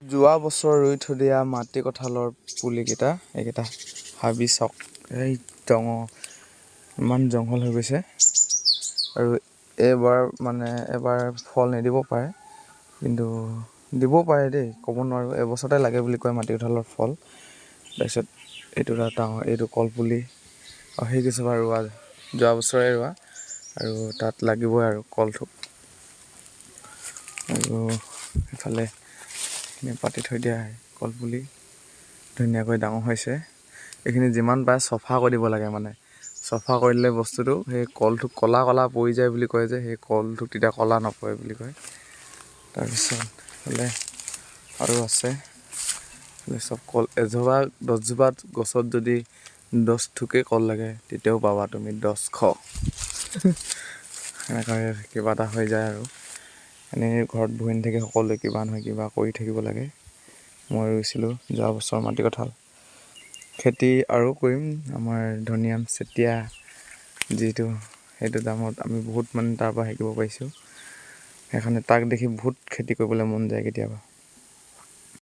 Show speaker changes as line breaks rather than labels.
যোৱা বছৰ ৰুই থৈ দিয়া মাটি কঁঠালৰ পুলিকেইটা এইকেইটা হাবি চাওক এই ইমান জংঘল হৈ গৈছে আৰু এবাৰ ফল নিদিব পাৰে কিন্তু দিবও পাৰে দেই ক'ব নোৱাৰোঁ এবছৰতে লাগে বুলি কয় মাটি কঁঠালৰ ফল তাৰপিছত এইটো এটা ডাঙৰ এইটো কলপুলি সেই কিছুমান ৰোৱা যোৱা বছৰে ৰোৱা আৰু তাত লাগিবই আৰু কলথোক আৰু ইফালে পাতি থৈ দিয়া কলপুলি ধুনীয়াকৈ ডাঙৰ হৈছে এইখিনি যিমান পাৰে চফা কৰি দিব লাগে মানে চফা কৰিলে বস্তুটো সেই কলথোক ক'লা পৰি যায় বুলি কয় যে সেই কলথোক তেতিয়া ক'লা নপৰে বুলি কয় তাৰপিছত হ'লে আৰু আছে চব কল এজোপা 10জোপা গছত যদি 10 থোকেই কল লাগে তেতিয়াও পাবা তুমি 10শ এনেকৈ কিবা এটা হৈ যায় আৰু এনেই ঘৰত বহি নাথাকি সকলোৱে কিবা নহয় কিবা কৰি থাকিব লাগে মই ৰুইছিলোঁ যোৱা বছৰ মাটি কঁঠাল খেতি আৰু কৰিম আমাৰ ধনিৰাম চেতিয়া যিটো সেইটো দামত আমি বহুত মানে তাৰ পৰা শিকিব পাৰিছোঁ সেইকাৰণে তাক দেখি বহুত খেতি কৰিবলৈ মন যায় কেতিয়াবা